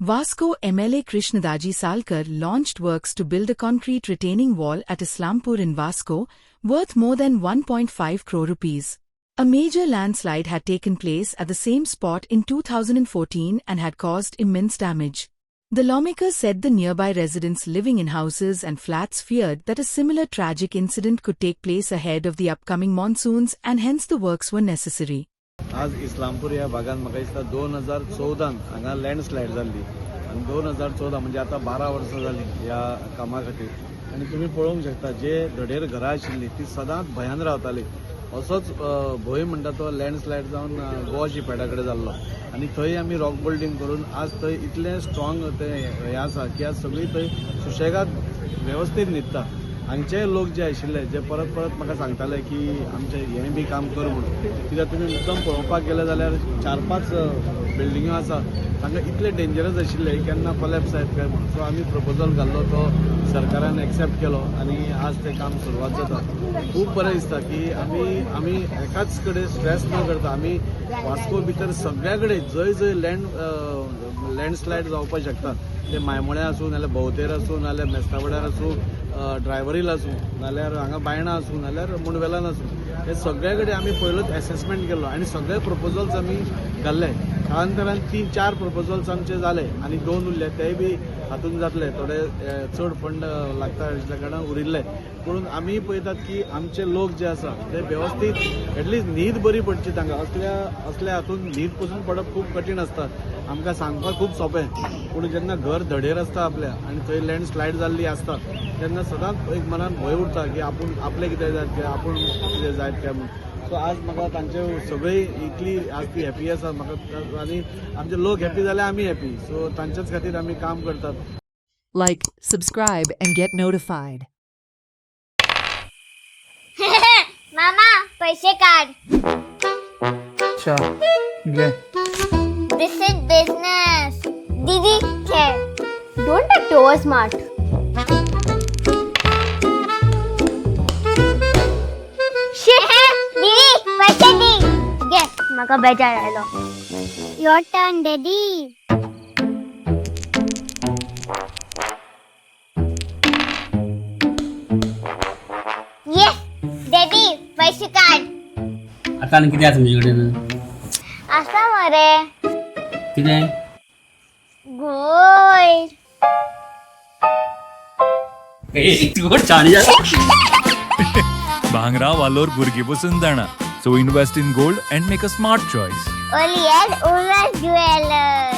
Vasco MLA Krishnadaji Salkar launched works to build a concrete retaining wall at Islampur in Vasco, worth more than 1.5 crore rupees. A major landslide had taken place at the same spot in 2014 and had caused immense damage. The lawmakers said the nearby residents living in houses and flats feared that a similar tragic incident could take place ahead of the upcoming monsoons and hence the works were necessary. आज इस्लामपूर या भागात म्हाका दिसता 2014 हांगा landslide जाल्ली आनी 2014 म्हणजे आता 12 वर्सां जाली या कामा खातीर आनी तुमी पळोवंक शकता जे धडेर घरां आशिल्लीं ती सदांच भयान रावताली. असोच भंय म्हणटा तो लँडस्लायड जावन गोवा शिपेडा कडेन जाल्लो आनी थंय आमी रॉक बोल्डिंग करून आज थंय इतलें स्ट्रॉंग ते हें आसा की आज सगळीं थंय सुशेगाद वेवस्थीत न्हिदता. हांगचे लोक जे आशिल्ले जे परत परत म्हाका सांगताले की आमचे हें बी काम कर म्हणून कित्याक तुमी मुद्दम पळोवपाक गेले जाल्यार 4-5 बिल्डिंग्यो आसा तांकां इतले डेंजरस आशिल्ले केन्ना कोलॅप्स जायत काय म्हणून. सो आमी प्रपोजल घाल्लो तो सरकारान एक्सेप्ट केलो आनी आज तें काम सुरवात जाता. खूब बरें दिसता की आमी एकाच कडेन स्ट्रेस न करता आमी वास्को भितर सगळ्या कडेन जंय जंय लँडस्लायड जावपाक शकता ते मायमोळ्या आसूं नाल्यार भोवतेर आसूं नाल्यार मेस्तावड्यार आसूं ड्रायव्हरील आसूं नाल्यार हांगा बायणां आसूं नाल्यार मुणवेलान आसूं हे सगळ्या कडेन आमी पयलोच एसेसमेंट केलो आनी सगळे प्रपोजल्स आमी घाल्ले. कालांतरान 3-4 प्रपोजल्स आमचे जाले आनी 2 उरले तेय बी हातूंत जातले. थोडे चड फंड लागता आशिल्ल्या कारणान उरिल्ले पूण आमी पळयतात की आमचे लोक जे आसा ते वेवस्थीत एटलिस्ट न्हीद बरी पडची तांकां. असल्या हातूंत न्हीद पसून पडप खूब कठीण आसता. आमकां सांगपाक खूब सोंपें पूण जेन्ना घर धडेर आसता आपल्या आनी थंय लँडस्लायड जाल्ली आसता तेन्ना सदांच एक मनान भंय उरता की आपलें कितें जायत काय आपूण कितें जायत काय म्हणून. सो आज म्हाका तांचे सगळी इतली आज ती हॅपी आसा म्हाका आनी आमचे लोक हॅपी जाल्यार आमी हॅपी. सो तांच्याच खातीर आमी काम करतात. Like, subscribe and get notified. मामा पैसे काढ. अच्छा घे. दिस इज बिझनेस. दीदी खेळ. Don't act over smart. दीदी पैसे दी. घे म्हाका बेजार आयलो. Your turn daddy. Yes daddy पैसे काढ. आता आणि किती आहे तुमच्या कडेन असा मरे कितें गोल्ड. तू छान भांगरा वालोर भुरगीं बसून जाणा. So invest in gold and make a smart choice. ओलियड उल्हास ज्वेलर्स.